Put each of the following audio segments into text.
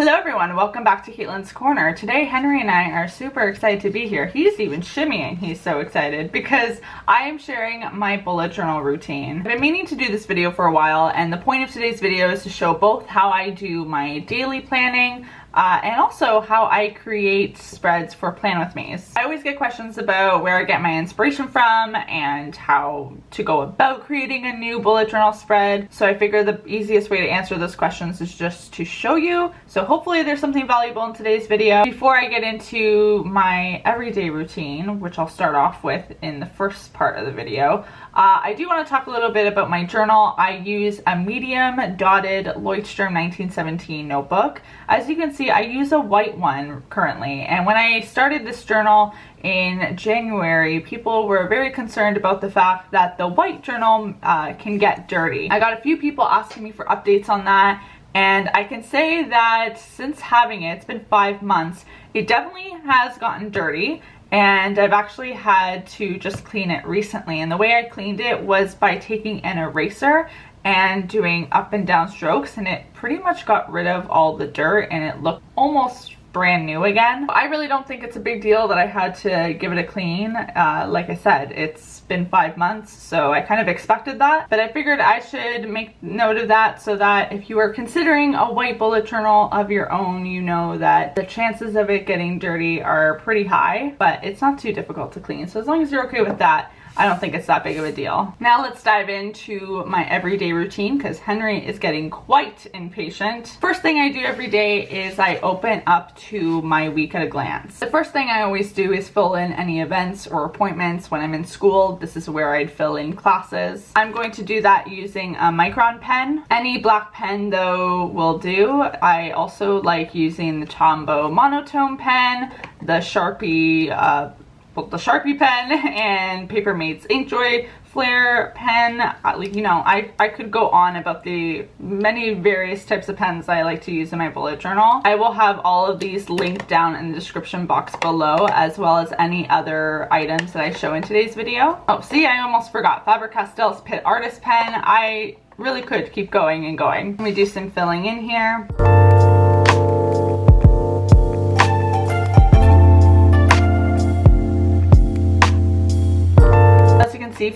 Hello everyone, welcome back to Caitlin's Corner. Today Henry and I are super excited to be here. He's even shimmying, he's so excited because I am sharing my bullet journal routine. I've been meaning to do this video for a while, and the point of today's video is to show both how I do my daily planning and also how I create spreads for Plan With Me's. I always get questions about where I get my inspiration from and how to go about creating a new bullet journal spread. So I figure the easiest way to answer those questions is just to show you. So hopefully there's something valuable in today's video. Before I get into my everyday routine, which I'll start off with in the first part of the video, I do want to talk a little bit about my journal. I use a medium dotted Leuchtturm 1917 notebook. As you can see, I use a white one currently, and when I started this journal in January, people were very concerned about the fact that the white journal can get dirty. I got a few people asking me for updates on that, and I can say that since having it, it's been 5 months, it definitely has gotten dirty. And I've actually had to just clean it recently. And the way I cleaned it was by taking an eraser and doing up and down strokes, and it pretty much got rid of all the dirt and it looked almost brand new again. I really don't think it's a big deal that I had to give it a clean. Like I said, it's been 5 months, so I kind of expected that, but I figured I should make note of that so that if you are considering a white bullet journal of your own, you know that the chances of it getting dirty are pretty high, but it's not too difficult to clean. So as long as you're okay with that, I don't think it's that big of a deal. Now let's dive into my everyday routine because Henry is getting quite impatient. First thing I do every day is I open up to my week at a glance. The first thing I always do is fill in any events or appointments when I'm in school. This is where I'd fill in classes. I'm going to do that using a Micron pen. Any black pen though will do. I also like using the Tombow monotone pen, the Sharpie pen, and Paper Mate's Inkjoy Flare pen. You know, I could go on about the many various types of pens I like to use in my bullet journal. I will have all of these linked down in the description box below, as well as any other items that I show in today's video. Oh, see, I almost forgot. Faber-Castell's Pitt Artist Pen. I really could keep going and going. Let me do some filling in here.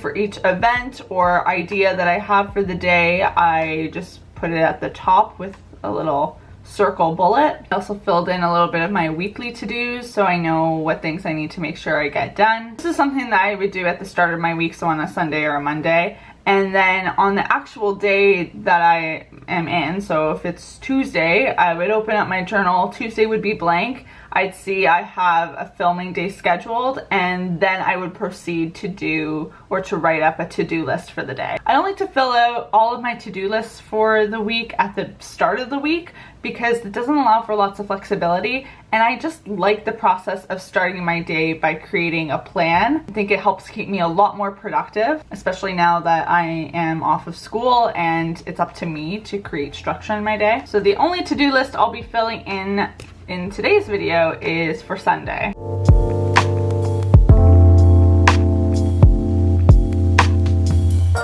For each event or idea that I have for the day, I just put it at the top with a little circle bullet. I also filled in a little bit of my weekly to-dos so I know what things I need to make sure I get done. This is something that I would do at the start of my week, so on a Sunday or a Monday. And then on the actual day that I am in, so if it's Tuesday, I would open up my journal. Tuesday would be blank. I'd see I have a filming day scheduled, and then I would proceed to do or to write up a to-do list for the day. I don't like to fill out all of my to-do lists for the week at the start of the week because it doesn't allow for lots of flexibility, and I just like the process of starting my day by creating a plan. I think it helps keep me a lot more productive, especially now that I am off of school and it's up to me to create structure in my day. So the only to-do list I'll be filling in today's video is for Sunday.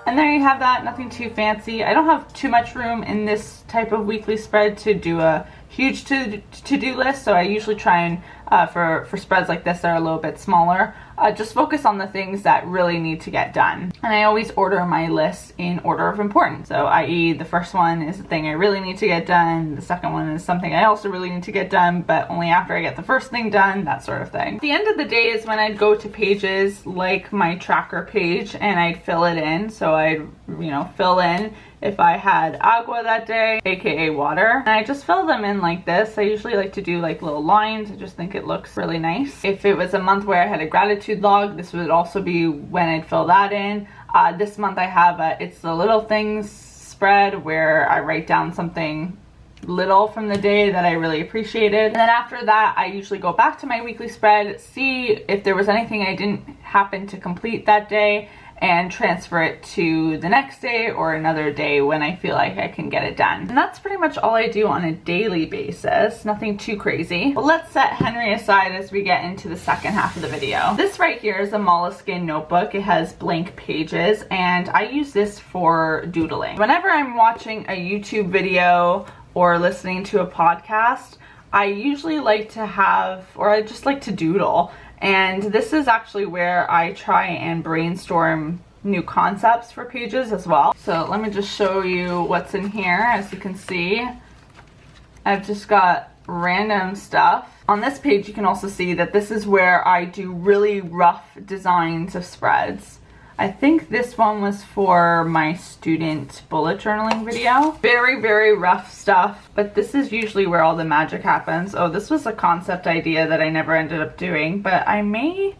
And there you have that, nothing too fancy. I don't have too much room in this type of weekly spread to do a huge to-do list, so I usually try and for spreads like this that are a little bit smaller, just focus on the things that really need to get done. And I always order my lists in order of importance. So i.e. the first one is the thing I really need to get done, the second one is something I also really need to get done, but only after I get the first thing done, that sort of thing. At the end of the day is when I'd go to pages like my tracker page and I'd fill it in. So I'd, fill in if I had agua that day, aka water, and I just fill them in like this. I usually like to do like little lines. I just think it looks really nice. If it was a month where I had a gratitude log, this would also be when I'd fill that in. This month I have It's the Little Things spread where I write down something little from the day that I really appreciated. And then after that, I usually go back to my weekly spread, see if there was anything I didn't happen to complete that day, and transfer it to the next day or another day when I feel like I can get it done. And that's pretty much all I do on a daily basis, nothing too crazy. But let's set Henry aside as we get into the second half of the video. This right here is a moleskin notebook. It has blank pages and I use this for doodling. Whenever I'm watching a YouTube video or listening to a podcast, I usually like to have, or I just like to doodle. And this is actually where I try and brainstorm new concepts for pages as well. So let me just show you what's in here. As you can see, I've just got random stuff. On this page, you can also see that this is where I do really rough designs of spreads. I think this one was for my student bullet journaling video. Very, very rough stuff, but this is usually where all the magic happens. Oh, this was a concept idea that I never ended up doing, but I may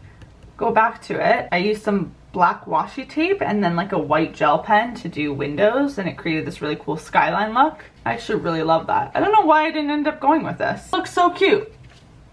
go back to it. I used some black washi tape and then like a white gel pen to do windows, and it created this really cool skyline look. I actually really love that. I don't know why I didn't end up going with this. Looks so cute.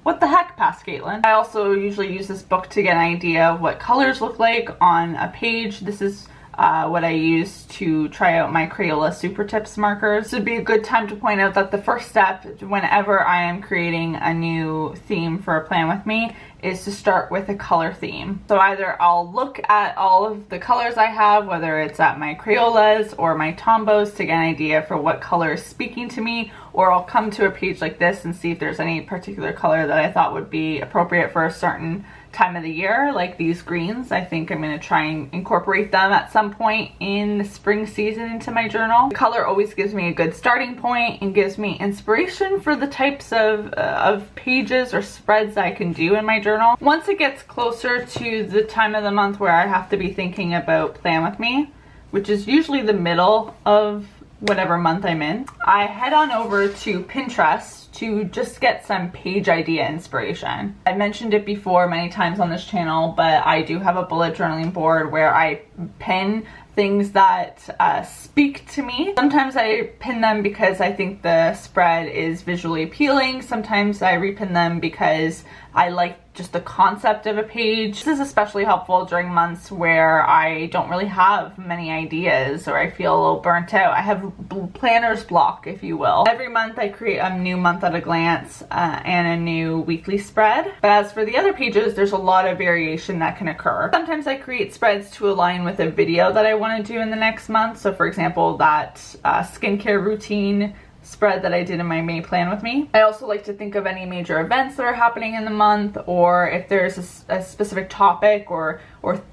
What the heck, past Caitlin? I also usually use this book to get an idea of what colors look like on a page. This is what I use to try out my Crayola Super Tips markers. This would be a good time to point out that the first step whenever I am creating a new theme for a plan with me is to start with a color theme. So either I'll look at all of the colors I have, whether it's at my Crayolas or my Tombos, to get an idea for what color is speaking to me, or I'll come to a page like this and see if there's any particular color that I thought would be appropriate for a certain time of the year, like these greens. I think I'm going to try and incorporate them at some point in the spring season into my journal. The color always gives me a good starting point and gives me inspiration for the types of pages or spreads I can do in my journal. Once it gets closer to the time of the month where I have to be thinking about Plan With Me, which is usually the middle of whatever month I'm in, I head on over to Pinterest to just get some page idea inspiration. I mentioned it before many times on this channel, but I do have a bullet journaling board where I pin things that speak to me. Sometimes I pin them because I think the spread is visually appealing. Sometimes I repin them because I like just the concept of a page. This is especially helpful during months where I don't really have many ideas or I feel a little burnt out. I have planner's block, if you will. Every month I create a new month at a glance and a new weekly spread. But as for the other pages, there's a lot of variation that can occur. Sometimes I create spreads to align with a video that I want to do in the next month. So for example, that skincare routine spread that I did in my May Plan With Me. I also like to think of any major events that are happening in the month, or if there's a specific topic or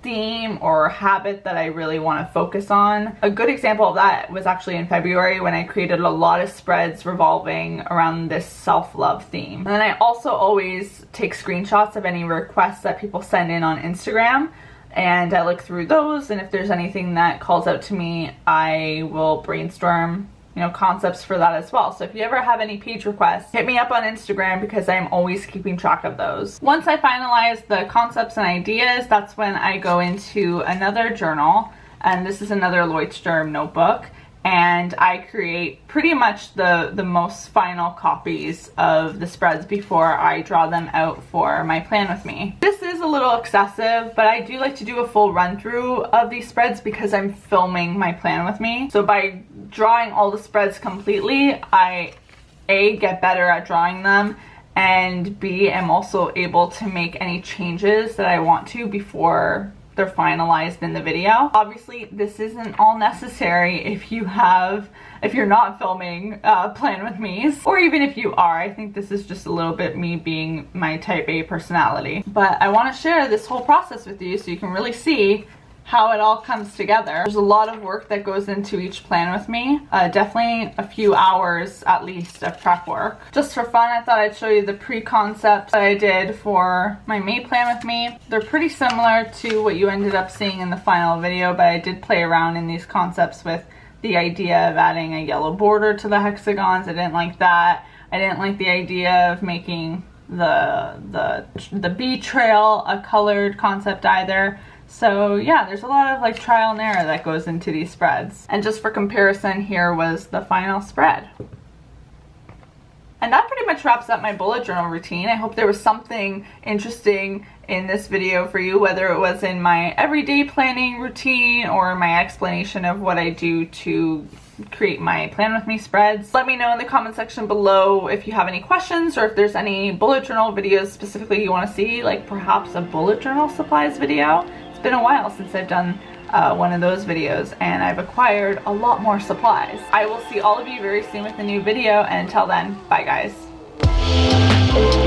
theme or habit that I really want to focus on. A good example of that was actually in February when I created a lot of spreads revolving around this self-love theme. And then I also always take screenshots of any requests that people send in on Instagram, and I look through those, and if there's anything that calls out to me, I will brainstorm concepts for that as well. So if you ever have any page requests, hit me up on Instagram because I'm always keeping track of those. Once I finalize the concepts and ideas, that's when I go into another journal, and this is another Leuchtturm notebook, and I create pretty much the most final copies of the spreads before I draw them out for my Plan With Me. This is a little excessive, but I do like to do a full run through of these spreads because I'm filming my Plan With Me. So by drawing all the spreads completely, I A, get better at drawing them, and B, am also able to make any changes that I want to before they're finalized in the video. Obviously, this isn't all necessary if you're not filming Plan With Me's, or even if you are. I think this is just a little bit me being my type A personality. But I want to share this whole process with you so you can really see how it all comes together. There's a lot of work that goes into each Plan With Me. Definitely a few hours at least of prep work. Just for fun, I thought I'd show you the pre-concepts that I did for my May Plan With Me. They're pretty similar to what you ended up seeing in the final video, but I did play around in these concepts with the idea of adding a yellow border to the hexagons. I didn't like that. I didn't like the idea of making the bee trail a colored concept either. So yeah, there's a lot of like trial and error that goes into these spreads. And just for comparison, here was the final spread. And that pretty much wraps up my bullet journal routine. I hope there was something interesting in this video for you, whether it was in my everyday planning routine or my explanation of what I do to create my Plan With Me spreads. Let me know in the comment section below if you have any questions, or if there's any bullet journal videos specifically you want to see, like perhaps a bullet journal supplies video. It's been a while since I've done one of those videos, and I've acquired a lot more supplies. I will see all of you very soon with a new video, and until then, bye guys.